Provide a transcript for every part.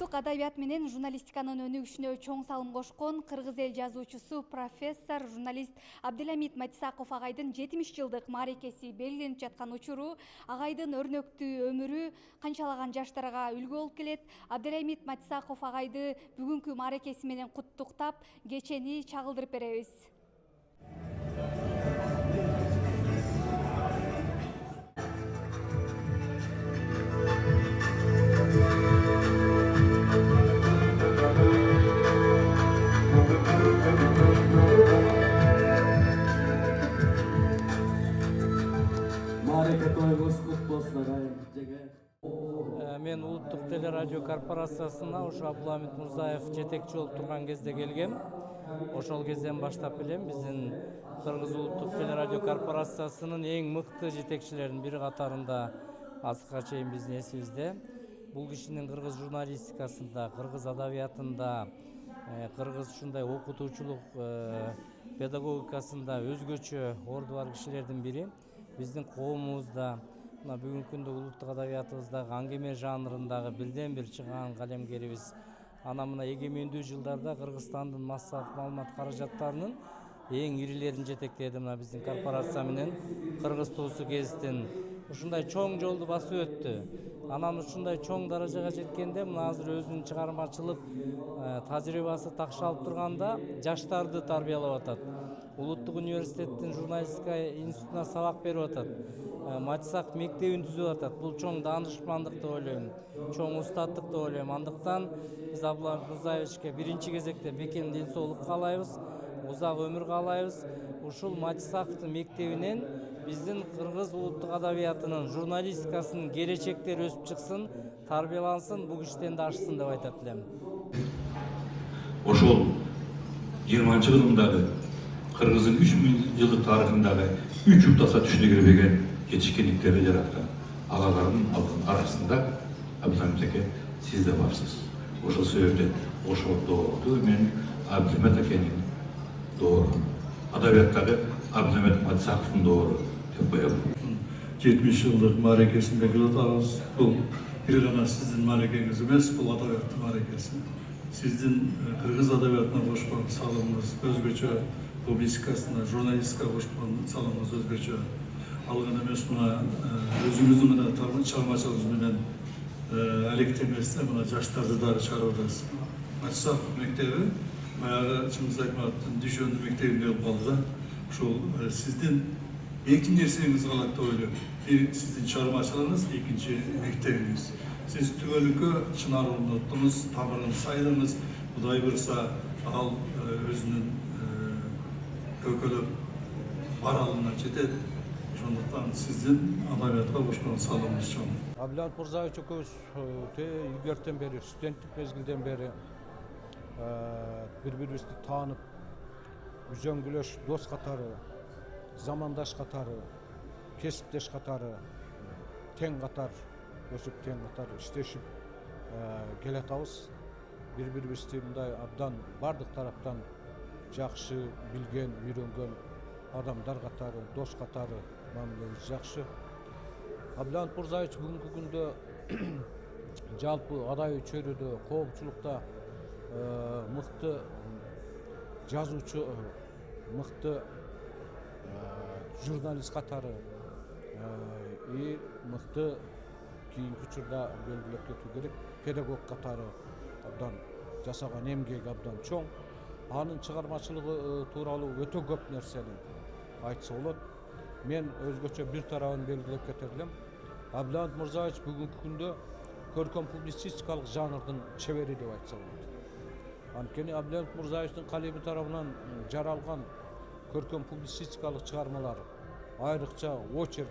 улуттук адабият менен журналистиканын өнүгүшүнө чоң салым кошкон кыргыз эл жазуучусу, профессор, журналист Абделамит Матисаков агайдын 70 жылдык мааракеси белгиленип жаткан учуру, агайдын өрнөктүү өмүрү канчалаган жаштарга үлгү болуп келет. Абделамит Матисаков агайды бүгүнкү мааракеси менен куттуктап, кечени чагылдырып беребиз. Мен улуттук телерадио корпорациясына ушу Абдуламит Мурзаев жетекчи болуп турган кезде келгем. Ошол кезден баштап билем биздин Кыргыз улуттук телерадио корпорациясынын эң мыкты жетекчилеринин бири катарында азыркыга чейин биздин эсибизде. Бул кишинин кыргыз журналистикасында, кыргыз адабиятында, кыргыз ушундай окутуучулук педагогикасында өзгөчө орду бар кишилердин бири. Биздин коомубузда мына бүгүнкү күндө улуттук адабиятыбыздагы аңгеме жанрындагы бирден бир чыгаан калемгерибиз. Ана мына эгемендүү жылдарда Кыргызстандын массалык маалымат каражаттарынын эң ирилерин жетектеди мына биздин корпорация менен Кыргыз туусу гезитин. Ушундай чоң жолду басып өттү. Анан ушундай чоң даражага жеткенде мына азыр өзүнүн чыгармачылык тажрыйбасы такшалып турганда жаштарды тарбиялап атат. Улуттук университеттин журналистика институтуна сабак берип атат. Матисак мектебин түзүп атат. Бул чоң даанышмандык деп ойлойм, чоң устаттык деп ойлойм. Андыктан биз Абдуламит Мурзаевичке биринчи кезекте бекем ден соолук каалайбыз, узак өмүр каалайбыз. Ушул Матисактын мектебинен биздин кыргыз улуттук адабиятынын журналистикасынын келечектери өсүп чыксын, тарбиялансын, бул кишиден да ашсын деп айтат элем. Ошол 20-жылдагы Кыргыздын 3000 жылдык тарыхындагы 3 уктаса түшүнө кирбеген жетишкендиктерди жараткан агалардын арасында Абдуламит аке сиз да барсыз. Ошол себептен ошол доорду мен Абдуламит акенин доору, адабияттагы Абдуламит Матисаковдун доору деп коем. 70 жылдык мааракесин белгилеп атабыз. Бул бир гана сиздин мааракеңиз эмес, бул адабияттын мааракеси. Сиздин кыргыз адабиятына кошкон салымыңыз өзгөчө, публистикасына, журналистикага кошкон салымыңыз өзгөчө. Ал гана эмес, мына өзүңүздүн мына чыгармачылыгыңыз менен алектеместен мына жаштарды дагы чыгарып атасыз. Матисаков мектеби баягы чыныңызды айтмактын дүйшөнүн мектебиндей болуп калды да. Ушул сиздин эки нерсеңиз калат деп ойлойм. Бир сиздин чыгармачылыгыңыз, экинчи мектебиңиз. Siz tügölükü çınar unuttunuz, tamırını saydınız. Kuday bursa al özünün kökölüp baralığına çetet. Şunduktan sizin adabiyatla koşkan sağlamış çoğun. Abdullah Murzayev çököz ilgerten beri, studentlik mezgilden beri bir-birimizni tanıp, güzel güleş dost katarı, zamandaş katarı, kesipdeş katarı, ten katar, өсүп тең катар иштешип келатабыз. Бири-бирибизди мындай абдан бардык тараптан жакшы билген, үйрөнгөн адамдар катары, дос катары мамилебиз жакшы. Абдуламит Мурзаевич бүгүнкү күндө жалпы адабий чөйрөдө, коомчулукта мыкты жазуучу, мыкты журналист катары, мыкты кийинки учурда белгилеп кетүү керек, педагог катары абдан жасаган эмгеги абдан чоң. Анын чыгармачылыгы тууралуу өтө көп нерсени айтса болот. Мен өзгөчө бир тарабын белгилеп кетер элем. Абдуламит Мурзаевич бүгүнкү күндө көркөм публицистикалык жанрдын чебери деп айтса болот. Анткени Абдуламит Мурзаевичтин калеми тарабынан жаралган көркөм публицистикалык чыгармалары, айрыкча очерк,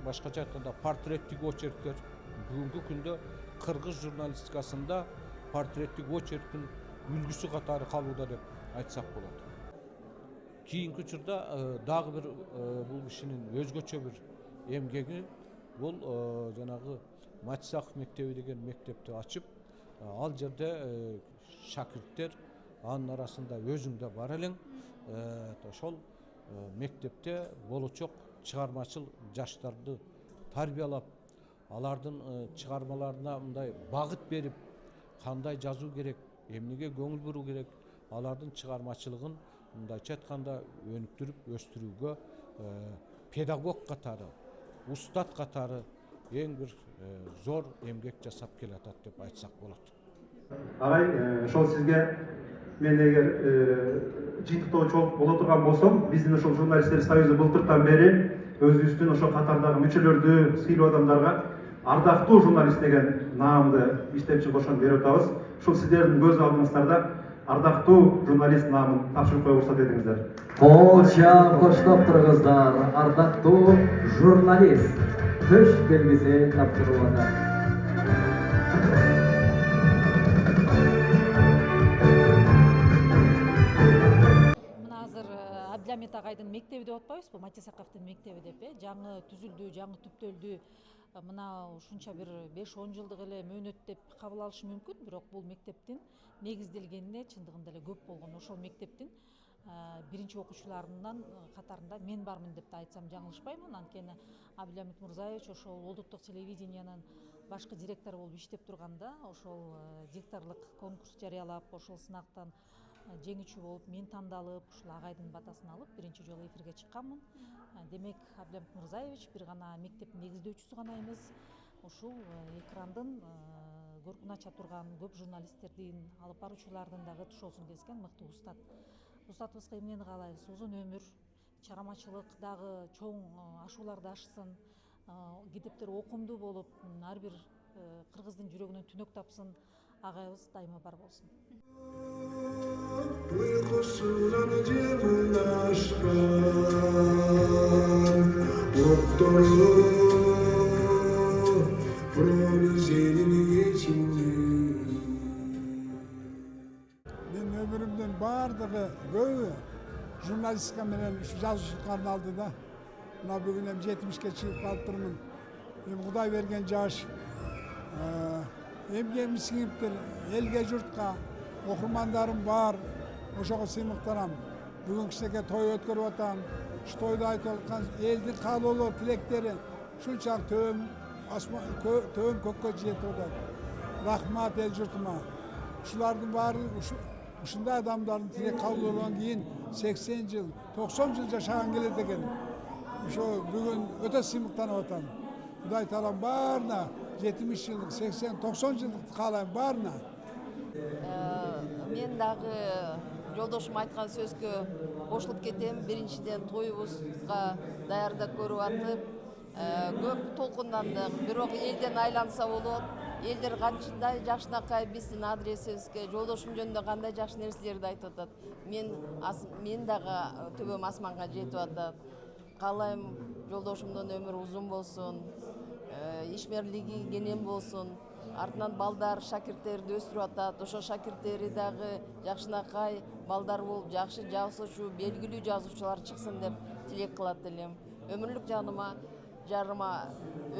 башкача айтканда портреттик очерктер бүгүнкү күндө кыргыз журналистикасында портреттик очерктин үлгүсү катары калууда деп айтсак болот. Кийинки учурда дагы бир бул кишинин өзгөчө бир эмгеги бул жанагы Матисаков мектеби деген мектепти ачып, ал жерде шакирттер, анын арасында өзүң да бар элең, ошол мектепте болочок чыгармачыл жаштарды тарбиялап, алардын чыгармаларына мындай багыт берип, кандай жазуу керек, эмнеге көңүл буруу керек, алардын чыгармачылыгын мындайча айтканда өнүктүрүп өстүрүүгө педагог катары, устат катары эң бир зор эмгек жасап келатат деп айтсак болот. Агай, ошол сизге мен эгер жыйынтыктоочу боло турган болсом, биздин ошол журналисттер союзу былтыртан бери өзүбүздүн ошол катардагы мүчөлөрдү, сыйлуу адамдарга ардактуу журналист деген наамды иштеп ошону берип атабыз. Ушул сиздердин көз алдыңыздарда ардактуу журналист наамын тапшырып коюуга уруксат этиңиздер. Кол чаап коштоп тургуздар, ардактуу журналист төш белгиси тапшырылып атат. Мына азыр Абдиламит агайдын мектеби деп атпайбызбы, Матисаковдун мектеби деп, жаңы түзүлдү, жаңы түптөлдү. Мына ушунча бир 5-10 жылдык эле мөөнөт деп кабыл алышы мүмкүн, бирок бул мектептин негизделгенине чындыгында эле көп болгон. Ошол мектептин биринчи окуучуларынан катарында мен бармын деп да айтсам жаңылышпаймын. Анткени Абдиламит Мурзаевич ошол Олуттук телевидениянын башкы директору болуп иштеп турганда, ошол дикторлук конкурс жарыялап, ошол сынактан жеңүүчү болуп, мен тандалып, ушул агайдын батасын алып, биринчи жолу эфирге чыкканмын. Демек, Абдиламит Мурзаевич бир гана мектептин негиздөөчүсү гана эмес, ушул экрандын көркүн ача турган көп журналисттердин, алып баруучулардын дагы тушоосун кескен мыкты устат. Устатыбызга эмнени каалайбыз? Узун өмүр, чыгармачылык дагы чоң ашууларды ашсын, китептер окумдуу болуп, ар бир кыргыздын жүрөгүнөн түнөк тапсын. Агайыбыз дайыма бар болсун. Uykusundan cebin aşkar Doktoru Pronizelini geçindi Men ömrümden bardığı göğü jurnalistika menen şu жазуучулукка aldı da. Mına bugün hem 70'ke çıkıp kalıp turmун. Hem Kuday bergen jaş. Emge miskiniptir, elge jurtka, okurmandarım var. Oşoğu sыймыктанам. Бүгүн кичинекей той өткөрүп атам. Ушу тойдо айтып аткан элдин каалоолору, тилектери шунчалык төбөм көккө жетип атат. Рахмат эл журтума. Ушулардын баары ушундай адамдардын тилек каалоолорунан кийин 80 жыл, 90 жыл жашаган келет экен. Ошо бүгүн өтө сыймыктанып атам. Кудай таалам баарына 70 жылдык, 80, 90 жылдык каалайм баарына. Мен дагы жолдошум айткан сөзгө кошулуп кетем. Биринчиден тоюбузга даярдап көрүп атып, көп толкундандык, бирок элден айланса болот. Элдер канчандай жакшынакай биздин адресибизге жолдошум жөнүндө кандай жакшы нерселерди айтып атат. Мен дагы төбөм асманга жетип атат. Каалайм жолдошумдун өмүрү узун болсун, ишмерлиги кенен болсун. Артынан балдар шакирттерди өстүрүп атат. Ошо шакирттери дагы жакшынакай балдар болуп, жакшы жазуучу, белгилүү жазуучулар чыксын деп тилек кылат элем. Өмүрлүк жарыма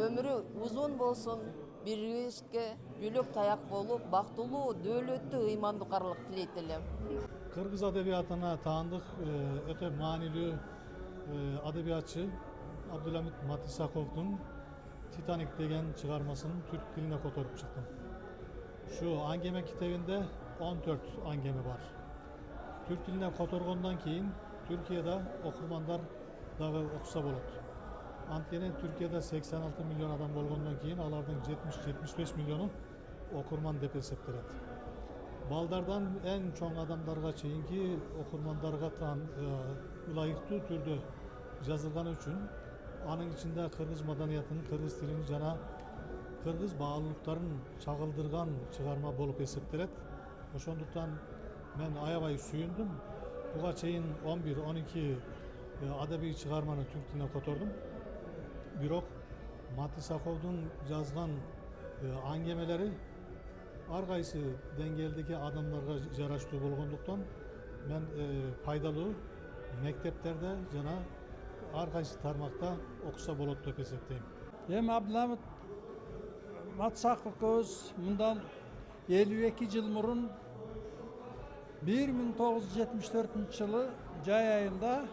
өмүрү узун болсун, бирибизге жөлөк таяк болуп, бактылуу, дөөлөттүү, ыймандуу карлык тилейт элем. Кыргыз адабиятына таандык өтө маанилүү адабиятчы Абдиламит Матисаковдун Титаник деген чыгармасын түрк тилине которуп чыктым. Şu аңгеме китебинде 14 аңгеме бар. Түрк тилине которгондон кийин Түркияда окурмандар дагы окуса болот. Анткени Түркияда 86 миллион адам болгондон кийин алардын 70-75 миллиону окурман деп эсептелет. Балдардан эң чоң адамдарга чейинки окурмандарга ылайыктуу түрдө жазылганы үчүн анын ичинде кыргыз маданиятын, кыргыз тилин жана кыргыз баалуулуктарын чагылдырган чыгарма болуп эсептелет. Ошондуктан мен аябай сүйүндүм. Буга чейин 11-12 адабий чыгарманы түрк тилине котордум. Бирок Матисаковдун жазган аңгемелери ар кайсы деңгээлдеги адамдарга жараштуу болгондуктан мен пайдалуу мектептерде жана ар кайсы тармакта окуса болот деп эсептейм. Эми Абдиламит Матисаков көз мындан 52 жыл мурун 1974 жылы жай айында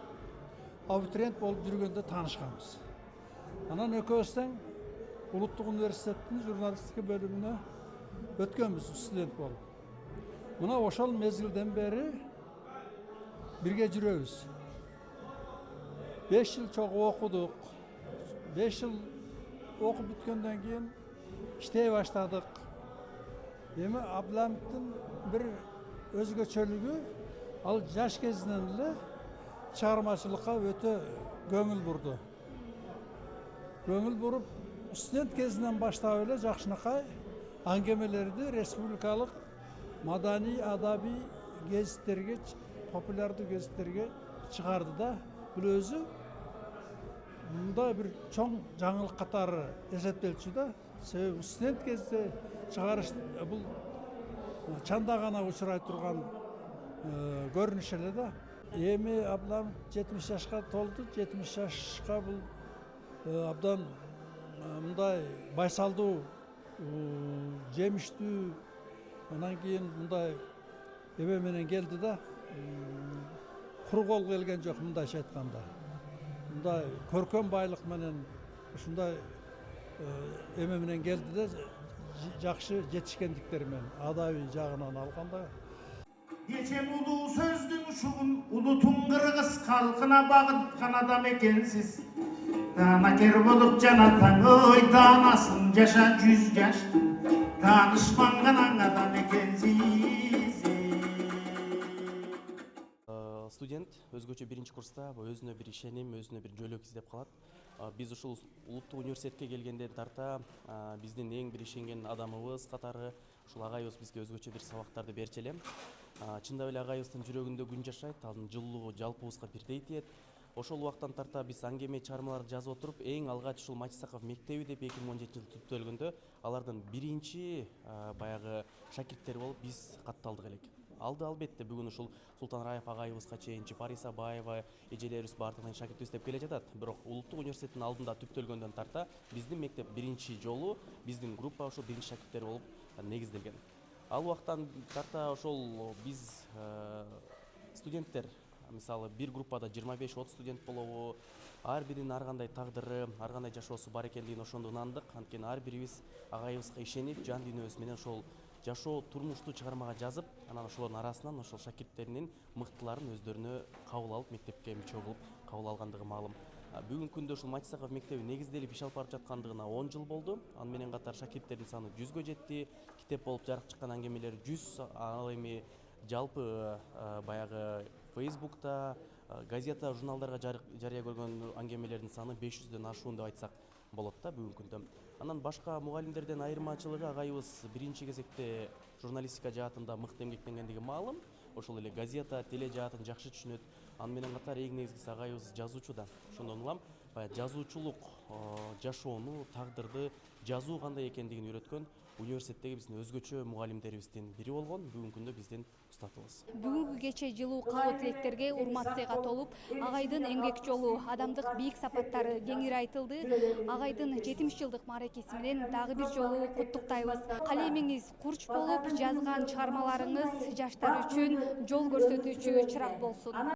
абитуриент болуп жүргөндө таанышканбыз. Анан экөөбүз тең Улуттук университеттин журналистика бөлүмүнө өткөнбүз студент болуп. Мына ошол мезгилден бери бирге жүрөбүз. 5 жыл чогуу окудук. 5 жыл окуп бүткөндөн кийин иштей баштадык. Эми Абдыламиттин бир өзгөчөлүгү ал жаш кезинен эле чыгармачылыкка өтө көңүл бурду. Көңүл буруп, студент кезинен баштап эле жакшынакай аңгемелерди республикалык маданий адабий гезиттерге, популярдуу гезиттерге чыгарды да. Бул өзү мындай бир чоң жаңылык катары эсептелчү да. Себеби студент кезде чыгарыш бул чанда гана учурай турган көрүнүш эле да. Эми Абдыламит 70 жашка толду. 70 жашка бул абдан мындай байсалдуу, жемиштүү, анан кийин мындай эме менен келди да. Куру кол келген жок мындайча айтканда. Мындай көркөм байлык менен ушундай эме менен келди да, жакшы жетишкендиктери менен адабий жагынан алганда. Geçem ulu sözdün uşuğun, ulutun kırgız kalkına bağıtkan adam ekensiz. Danaker bolup canatan, oy danasın yaşa 100 yaştın. Danışman kanan adam ekensiz. Студент өзгөчө биринчи курста өзүнө бир ишеним, өзүнө бир жөлөк издеп калат. Биз ушул улуттук университетке келгенден тарта биздин эң бир ишенген адамыбыз катары ушул агайыбыз бизге өзгөчө бир сабактарды берчү эле. Чындап эле агайыбыздын жүрөгүндө күн жашайт, анын жылуулугу жалпыбызга бирдей тиет. Ошол убактан тарта биз аңгеме чыгармаларды жазып отуруп, эң алгач ушул Матисаков мектеби деп 2017 жылы түптөлгөндө алардын биринчи баягы шакирттери болуп биз катталдык элек. Алды албетте бүгүн ушул Султан Раев агайыбызга чейин Жипарис Абаева эжелерибиз баардыгын шакирт издеп келе жатат. Бирок улуттук университеттин алдында түптөлгөндөн тарта биздин мектеп биринчи жолу биздин группа ошол биринчи шакирттер болуп негизделген. Ал убактан тарта ошол биз студенттер, мисалы бир группада 25-30 студент болобу, ар биринин ар кандай тагдыры, ар кандай жашоосу бар экендигине ошондо ынандык. Анткени ар бирибиз агайыбызга ишенип, жан дүйнөбүз менен ошол жашоо турмуштуу чыгармага жазып, анан ошолордун арасынан ошол шакирттеринин мыктыларын өздөрүнө кабыл алып, мектепке мүчө болуп кабыл алгандыгы маалым. Бүгүнкү күндө ушул Матисаков мектеби негизделип иш алып барып жаткандыгына 10 жыл болду. Аны менен катар шакирттердин саны 100гө жетти. Китеп болуп жарык чыккан аңгемелер 100. Ал эми жалпы баягы Facebook'та, газета, журналдарга жарыя көргөн аңгемелердин саны 500дөн ашуун деп айтсак болот да бүгүнкү күндө. Анан башка мугалимдерден айырмачылыгы агайыбыз биринчи кезекте журналистика жаатында мыкты эмгектенгендиги маалым. Ошол эле газета, теле жаатын жакшы түшүнөт. Аны менен катар эң негизгиси агайыбыз жазуучу да. Ошондон улам жазуучулук жашоону, тагдырды, жазуу кандай экендигин үйрөткөн университеттеги биздин өзгөчө мугалимдерибиздин бири болгон бүгүнкү күндө биздин устатыбыз. Бүгүнкү кече жылуу кабыл тилектерге урмат сыйга толуп, агайдын эмгек жолу, адамдык бийик сапаттары кеңири айтылды. Агайдын 70 жылдык мааракеси менен дагы бир жолу куттуктайбыз. Калемиңиз курч болуп, жазган чыгармаларыңыз жаштар үчүн жол көрсөтүүчү чырак болсун.